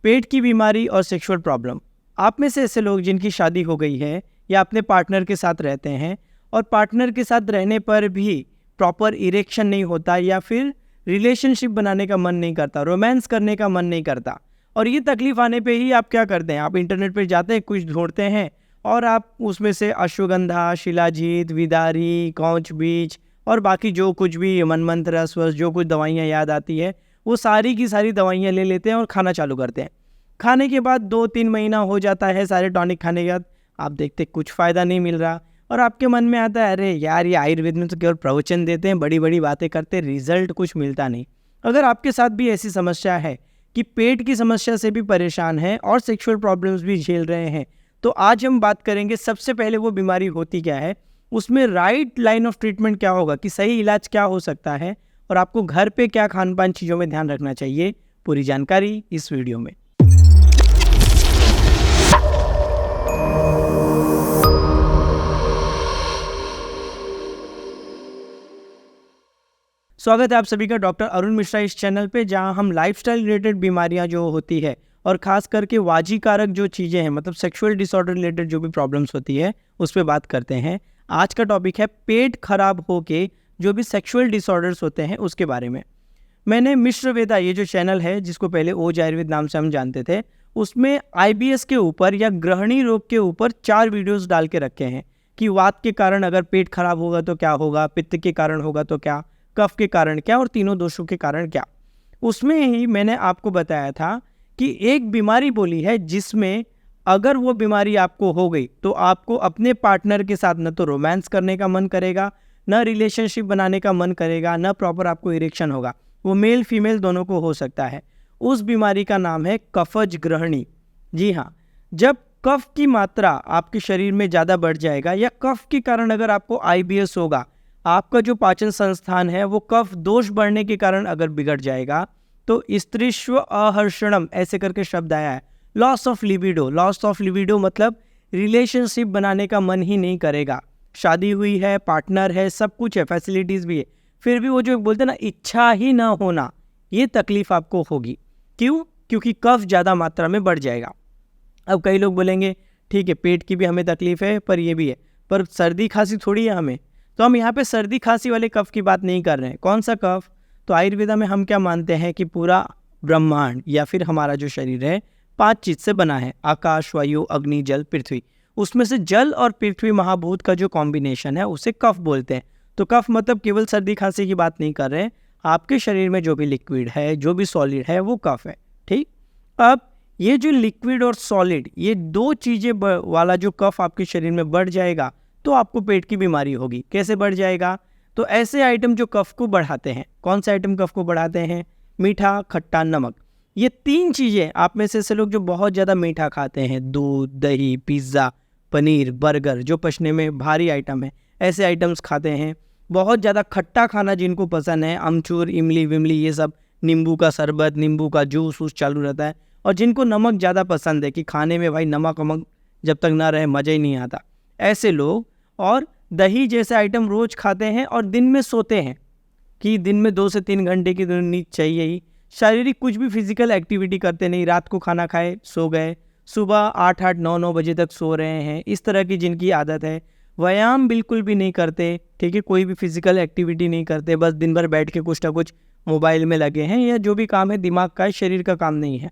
पेट की बीमारी और सेक्सुअल प्रॉब्लम। आप में से ऐसे लोग जिनकी शादी हो गई है या अपने पार्टनर के साथ रहते हैं और पार्टनर के साथ रहने पर भी प्रॉपर इरेक्शन नहीं होता या फिर रिलेशनशिप बनाने का मन नहीं करता, रोमांस करने का मन नहीं करता, और ये तकलीफ आने पे ही आप क्या करते हैं, आप इंटरनेट पर जाते हैं, कुछ ढूंढते हैं और आप उसमें से अश्वगंधा, शिलाजीत, विदारी, कौच बीज और बाकी जो कुछ भी मनमंत्र, अस्वस्थ, जो कुछ दवाइयाँ याद आती है वो सारी की सारी दवाइयाँ ले लेते हैं और खाना चालू करते हैं। खाने के बाद 2-3 महीना हो जाता है, सारे टॉनिक खाने के बाद आप देखते कुछ फ़ायदा नहीं मिल रहा और आपके मन में आता है अरे यार ये आयुर्वेद में तो केवल प्रवचन देते हैं, बड़ी बड़ी बातें करते हैं, रिजल्ट कुछ मिलता नहीं। अगर आपके साथ भी ऐसी समस्या है कि पेट की समस्या से भी परेशान हैं और सेक्सुअल प्रॉब्लम्स भी झेल रहे हैं, तो आज हम बात करेंगे सबसे पहले वो बीमारी होती क्या है, उसमें राइट लाइन ऑफ ट्रीटमेंट क्या होगा, कि सही इलाज क्या हो सकता है और आपको घर पे क्या खान पान चीज़ों में ध्यान रखना चाहिए। पूरी जानकारी इस वीडियो में। स्वागत है आप सभी का डॉक्टर अरुण मिश्रा इस चैनल पे, जहां हम लाइफस्टाइल रिलेटेड बीमारियां जो होती है और ख़ास करके वाजी कारक जो चीज़ें हैं, मतलब सेक्सुअल डिसऑर्डर रिलेटेड जो भी प्रॉब्लम्स होती है उस पर बात करते हैं। आज का टॉपिक है पेट खराब होके जो भी सेक्सुअल डिसऑर्डर्स होते हैं उसके बारे में। मैंने मिश्र वेदा, ये जो चैनल है जिसको पहले ओज आयुर्वेद नाम से हम जानते थे, उसमें IBS के ऊपर या ग्रहणी रोग के ऊपर 4 वीडियोस डाल के रखे हैं कि वात के कारण अगर पेट खराब होगा तो क्या होगा, पित्त के कारण होगा तो क्या, कफ के कारण क्या और तीनों दोषों के कारण क्या। उसमें ही मैंने आपको बताया था कि एक बीमारी बोली है जिसमें अगर वो बीमारी आपको हो गई तो आपको अपने पार्टनर के साथ न तो रोमांस करने का मन करेगा, न रिलेशनशिप बनाने का मन करेगा, न प्रॉपर आपको इरेक्शन होगा। वो मेल फीमेल दोनों को हो सकता है। उस बीमारी का नाम है कफज ग्रहणी। जी हाँ, जब कफ की मात्रा आपके शरीर में ज़्यादा बढ़ जाएगा या कफ के कारण अगर आपको IBS होगा, आपका जो पाचन संस्थान है वो कफ दोष बढ़ने के कारण अगर बिगड़ जाएगा, तो स्त्रीश्व अहर्षणम ऐसे करके शब्द आया है, loss of libido. Loss of libido मतलब रिलेशनशिप बनाने का मन ही नहीं करेगा। शादी हुई है, पार्टनर है, सब कुछ है, फैसिलिटीज़ भी है, फिर भी वो जो बोलते हैं ना इच्छा ही ना होना, ये तकलीफ़ आपको होगी। क्यों? क्योंकि कफ ज़्यादा मात्रा में बढ़ जाएगा। अब कई लोग बोलेंगे ठीक है पेट की भी हमें तकलीफ़ है पर ये भी है, पर सर्दी खांसी थोड़ी है हमें, तो हम यहाँ पे सर्दी खांसी वाले कफ की बात नहीं कर रहे हैं। कौन सा कफ? तो आयुर्वेदा में हम क्या मानते हैं कि पूरा ब्रह्मांड या फिर हमारा जो शरीर है 5 चीज़ से बना है, आकाश, वायु, अग्नि, जल, पृथ्वी। उसमें से जल और पृथ्वी महाभूत का जो कॉम्बिनेशन है उसे कफ बोलते हैं। तो कफ मतलब केवल सर्दी खांसी की बात नहीं कर रहे हैं, आपके शरीर में जो भी लिक्विड है, जो भी सॉलिड है वो कफ है। ठीक, अब ये जो लिक्विड और सॉलिड, ये 2 चीज़ें वाला जो कफ आपके शरीर में बढ़ जाएगा तो आपको पेट की बीमारी होगी। कैसे बढ़ जाएगा? तो ऐसे आइटम जो कफ को बढ़ाते हैं। कौन से आइटम कफ को बढ़ाते हैं? मीठा, खट्टा, नमक। ये 3 चीज़ें आप में से ऐसे लोग जो बहुत ज़्यादा मीठा खाते हैं, दूध, दही, पिज़्ज़ा, पनीर, बर्गर, जो पचने में भारी आइटम है, ऐसे आइटम्स खाते हैं। बहुत ज़्यादा खट्टा खाना जिनको पसंद है, अमचूर, इमली विमली, ये सब, नींबू का शरबत, नींबू का जूस वूस चालू रहता है। और जिनको नमक ज़्यादा पसंद है कि खाने में भाई नमक वमक जब तक ना रहे मज़ा ही नहीं आता, ऐसे लोग, और दही जैसे आइटम रोज़ खाते हैं और दिन में सोते हैं कि दिन में 2 से 3 घंटे की नींद चाहिए ही, शारीरिक कुछ भी फिजिकल एक्टिविटी करते नहीं, रात को खाना खाए सो गए, सुबह 8-8, 9-9 बजे तक सो रहे हैं, इस तरह की जिनकी आदत है, व्यायाम बिल्कुल भी नहीं करते, ठीक है, कोई भी फिजिकल एक्टिविटी नहीं करते, बस दिन भर बैठ के कुछ ना कुछ मोबाइल में लगे हैं, या जो भी काम है दिमाग का है, शरीर का काम नहीं है।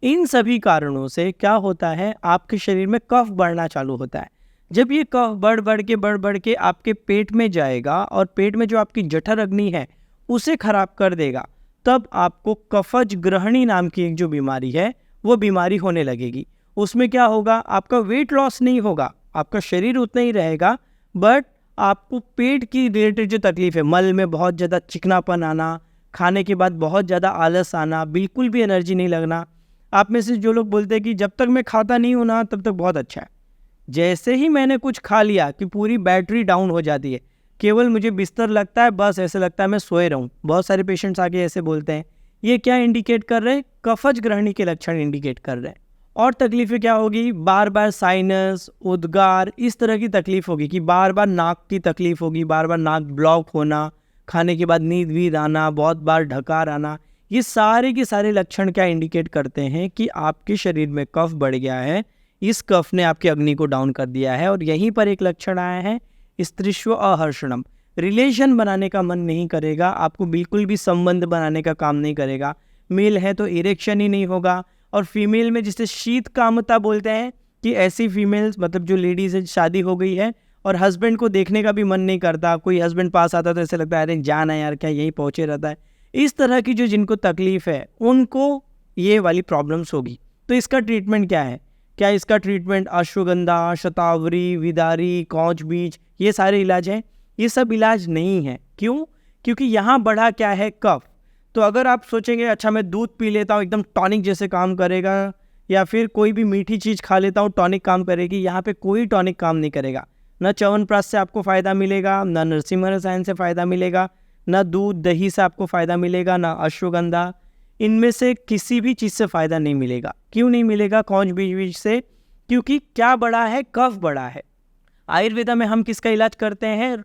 इन सभी कारणों से क्या होता है, आपके शरीर में कफ बढ़ना चालू होता है। जब ये कफ बढ़ बढ़ के आपके पेट में जाएगा और पेट में जो आपकी जठर अग्नि है उसे खराब कर देगा, तब आपको कफज ग्रहणी नाम की एक जो बीमारी है वो बीमारी होने लगेगी। उसमें क्या होगा, आपका वेट लॉस नहीं होगा, आपका शरीर उतना ही रहेगा, बट आपको पेट की रिलेटेड जो तकलीफ है, मल में बहुत ज़्यादा चिकनापन आना, खाने के बाद बहुत ज़्यादा आलस आना, बिल्कुल भी एनर्जी नहीं लगना। आप में से जो लोग बोलते हैं कि जब तक मैं खाता नहीं हूँ ना तब तक बहुत अच्छा है, जैसे ही मैंने कुछ खा लिया कि पूरी बैटरी डाउन हो जाती है, केवल मुझे बिस्तर लगता है, बस ऐसे लगता है मैं सोए रहूं। बहुत सारे पेशेंट्स आके ऐसे बोलते हैं। ये क्या इंडिकेट कर रहे हैं? कफज ग्रहणी के लक्षण इंडिकेट कर रहे हैं। और तकलीफें क्या होगी? बार बार साइनस, उद्गार, इस तरह की तकलीफ होगी कि बार बार नाक की तकलीफ होगी, बार बार नाक ब्लॉक होना, खाने के बाद नींद वींद आना, बहुत बार ढकार आना, ये सारे के सारे लक्षण क्या इंडिकेट करते हैं कि आपके शरीर में कफ बढ़ गया है, इस कफ ने आपकी अग्नि को डाउन कर दिया है। और यहीं पर एक लक्षण आया है स्त्रीष्व अहर्षणम, रिलेशन बनाने का मन नहीं करेगा, आपको बिल्कुल भी संबंध बनाने का काम नहीं करेगा। मेल है तो इरेक्शन ही नहीं होगा, और फीमेल में जिसे शीत कामता बोलते हैं कि ऐसी फीमेल्स मतलब जो लेडीज़ है, शादी हो गई है और हस्बैंड को देखने का भी मन नहीं करता, कोई हस्बैंड पास आता तो ऐसे लगता है अरे जाना यार, क्या यहीं पहुँचे रहता है। इस तरह की जो जिनको तकलीफ़ है उनको ये वाली प्रॉब्लम्स होगी। तो इसका ट्रीटमेंट क्या है? क्या इसका ट्रीटमेंट अश्वगंधा, शतावरी, विदारी, कौच बीज, ये सारे इलाज हैं? ये सब इलाज नहीं है। क्यों? क्योंकि यहाँ बढ़ा क्या है, कफ। तो अगर आप सोचेंगे अच्छा मैं दूध पी लेता हूँ एकदम टॉनिक जैसे काम करेगा, या फिर कोई भी मीठी चीज़ खा लेता हूँ टॉनिक काम करेगी, यहाँ पे कोई टॉनिक काम नहीं करेगा। न च्यवनप्राश से आपको फ़ायदा मिलेगा, न नरसिम्हा रसायन से फ़ायदा मिलेगा, न दूध दही से आपको फ़ायदा मिलेगा, ना अश्वगंधा, इनमें से किसी भी चीज़ से फ़ायदा नहीं मिलेगा। क्यों नहीं मिलेगा? कौच बीज से, क्योंकि क्या बढ़ा है, कफ बढ़ा है। आयुर्वेदा में हम किसका इलाज करते हैं?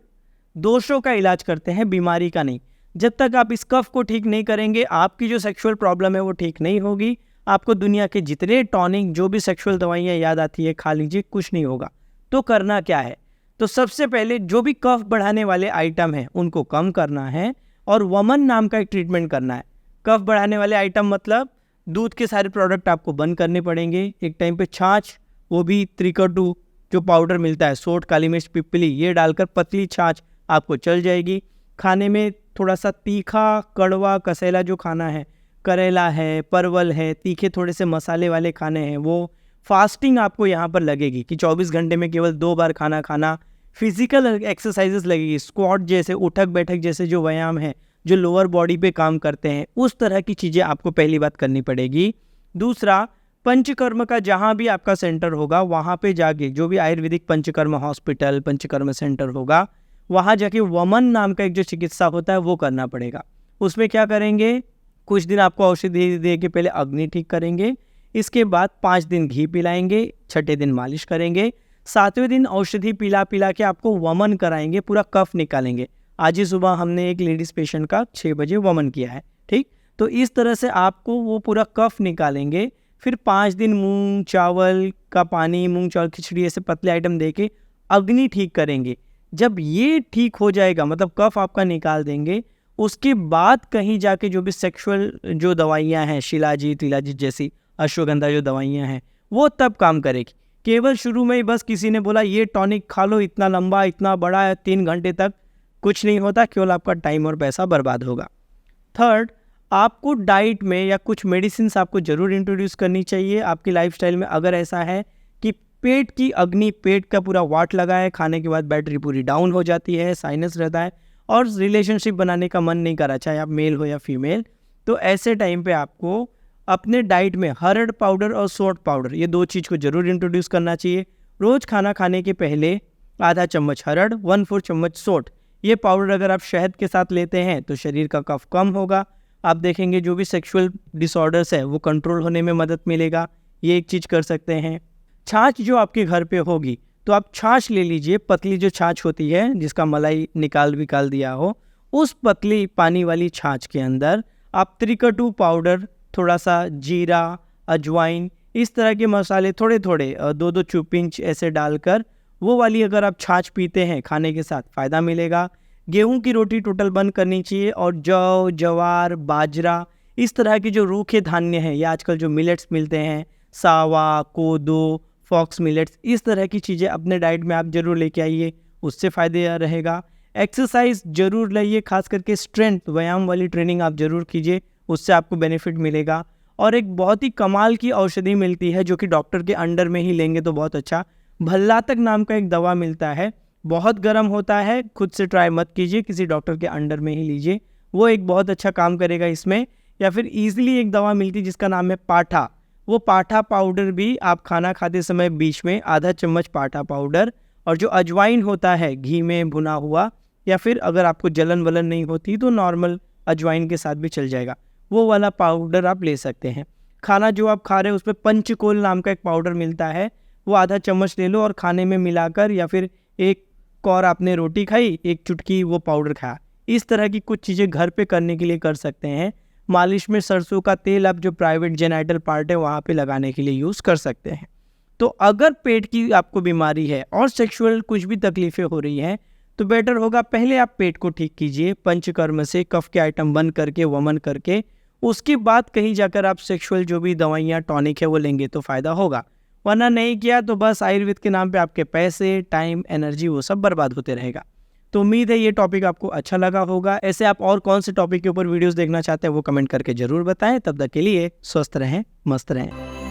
दोषों का इलाज करते हैं, बीमारी का नहीं। जब तक आप इस कफ को ठीक नहीं करेंगे, आपकी जो सेक्सुअल प्रॉब्लम है वो ठीक नहीं होगी। आपको दुनिया के जितने टॉनिक, जो भी सेक्सुअल दवाइयाँ याद आती है खा लीजिए, कुछ नहीं होगा। तो करना क्या है? तो सबसे पहले जो भी कफ बढ़ाने वाले आइटम हैं उनको कम करना है, और वमन नाम का एक ट्रीटमेंट करना है। कफ बढ़ाने वाले आइटम मतलब दूध के सारे प्रोडक्ट आपको बंद करने पड़ेंगे। एक टाइम पे छाछ, वो भी त्रिकटु जो पाउडर मिलता है, सोंठ, काली मिर्च, पिपली, ये डालकर पतली छाछ आपको चल जाएगी। खाने में थोड़ा सा तीखा, कड़वा, कसेला जो खाना है, करेला है, परवल है, तीखे थोड़े से मसाले वाले खाने हैं, वो फास्टिंग आपको यहाँ पर लगेगी कि 24 घंटे में केवल 2 बार खाना खाना। फिजिकल एक्सरसाइजेस लगेगी, स्क्वाट जैसे, उठक बैठक जैसे जो व्यायाम है, जो लोअर बॉडी पे काम करते हैं, उस तरह की चीज़ें आपको पहली बात करनी पड़ेगी। दूसरा, पंचकर्म का जहाँ भी आपका सेंटर होगा वहाँ पे जाके, जो भी आयुर्वेदिक पंचकर्म हॉस्पिटल, पंचकर्म सेंटर होगा, वहाँ जाके वमन नाम का एक जो चिकित्सा होता है वो करना पड़ेगा। उसमें क्या करेंगे? कुछ दिन आपको औषधि दे के पहले अग्नि ठीक करेंगे, इसके बाद 5 दिन घी पिलाएंगे, छठे दिन मालिश करेंगे, 7वें दिन औषधि पिला पिला के आपको वमन कराएंगे, पूरा कफ निकालेंगे। आज ही सुबह हमने एक लेडीज़ पेशेंट का 6 बजे वमन किया है, ठीक। तो इस तरह से आपको वो पूरा कफ निकालेंगे। फिर 5 दिन मूंग चावल का पानी, मूंग चावल खिचड़ी ऐसे पतले आइटम दे के अग्नि ठीक करेंगे। जब ये ठीक हो जाएगा, मतलब कफ आपका निकाल देंगे, उसके बाद कहीं जाके जो भी सेक्सुअल जो दवाइयाँ हैं, शिलाजीत तिलाजीत जैसी, अश्वगंधा जो दवाइयाँ हैं, वो तब काम करेगी। केवल शुरू में ही बस किसी ने बोला ये टॉनिक खा लो, इतना लंबा, इतना बड़ा है, 3 घंटे तक कुछ नहीं होता, केवल आपका टाइम और पैसा बर्बाद होगा। थर्ड, आपको डाइट में या कुछ मेडिसिन आपको ज़रूर इंट्रोड्यूस करनी चाहिए आपकी लाइफस्टाइल में। अगर ऐसा है कि पेट की अग्नि, पेट का पूरा वाट लगा है, खाने के बाद बैटरी पूरी डाउन हो जाती है, साइनस रहता है और रिलेशनशिप बनाने का मन नहीं करा, चाहे आप मेल हो या फीमेल, तो ऐसे टाइम पे आपको अपने डाइट में हरड़ पाउडर और सोंठ पाउडर, ये 2 चीज़ को ज़रूर इंट्रोड्यूस करना चाहिए। रोज़ खाना खाने के पहले आधा चम्मच हरड़, 1/4 चम्मच सोंठ, ये पाउडर अगर आप शहद के साथ लेते हैं तो शरीर का कफ कम होगा। आप देखेंगे जो भी सेक्सुअल डिसऑर्डर्स है वो कंट्रोल होने में मदद मिलेगा। ये एक चीज़ कर सकते हैं। छाछ जो आपके घर पे होगी तो आप छाछ ले लीजिए, पतली जो छाछ होती है जिसका मलाई निकाल दिया हो, उस पतली पानी वाली छाछ के अंदर आप त्रिकटु पाउडर, थोड़ा सा जीरा, अजवाइन, इस तरह के मसाले थोड़े थोड़े 2-2 पिंच ऐसे डालकर वो वाली अगर आप छाछ पीते हैं खाने के साथ, फ़ायदा मिलेगा। गेहूं की रोटी टोटल बंद करनी चाहिए, और जौ, जवार, बाजरा, इस तरह के जो रूखे धान्य हैं, या आजकल जो मिलेट्स मिलते हैं, सावा, कोदो, फॉक्स मिलेट्स, इस तरह की चीज़ें अपने डाइट में आप ज़रूर लेके आइए, उससे फ़ायदा रहेगा। एक्सरसाइज ज़रूर लाइए, खास करके स्ट्रेंथ व्यायाम वाली ट्रेनिंग आप ज़रूर कीजिए, उससे आपको बेनिफिट मिलेगा। और एक बहुत ही कमाल की औषधि मिलती है जो कि डॉक्टर के अंडर में ही लेंगे तो बहुत अच्छा, भल्लातक नाम का एक दवा मिलता है, बहुत गर्म होता है, खुद से ट्राई मत कीजिए, किसी डॉक्टर के अंडर में ही लीजिए, वो एक बहुत अच्छा काम करेगा इसमें। या फिर ईजिली एक दवा मिलती है जिसका नाम है पाठा, वो पाठा पाउडर भी आप खाना खाते समय बीच में आधा चम्मच पाठा पाउडर, और जो अजवाइन होता है घी में भुना हुआ, या फिर अगर आपको जलन वलन नहीं होती तो नॉर्मल अजवाइन के साथ भी चल जाएगा, वो वाला पाउडर आप ले सकते हैं। खाना जो आप खा रहे हैं उसमें पंचकोल नाम का एक पाउडर मिलता है, वो आधा चम्मच ले लो और खाने में मिलाकर, या फिर एक कौर आपने रोटी खाई, 1 चुटकी वो पाउडर खाया, इस तरह की कुछ चीज़ें घर पे करने के लिए कर सकते हैं। मालिश में सरसों का तेल आप जो प्राइवेट जेनाइटल पार्ट है वहाँ पे लगाने के लिए यूज़ कर सकते हैं। तो अगर पेट की आपको बीमारी है और सेक्सुअल कुछ भी तकलीफ़ें हो रही हैं, तो बेटर होगा पहले आप पेट को ठीक कीजिए पंचकर्म से, कफ के आइटम बंद करके, वमन करके, उसके बाद कहीं जाकर आप सेक्सुअल जो भी दवाइयाँ टॉनिक है वो लेंगे तो फ़ायदा होगा। वरना नहीं किया तो बस आयुर्वेद के नाम पे आपके पैसे, टाइम, एनर्जी वो सब बर्बाद होते रहेगा। तो उम्मीद है ये टॉपिक आपको अच्छा लगा होगा। ऐसे आप और कौन से टॉपिक के ऊपर वीडियोस देखना चाहते हैं वो कमेंट करके ज़रूर बताएं। तब तक के लिए स्वस्थ रहें, मस्त रहें।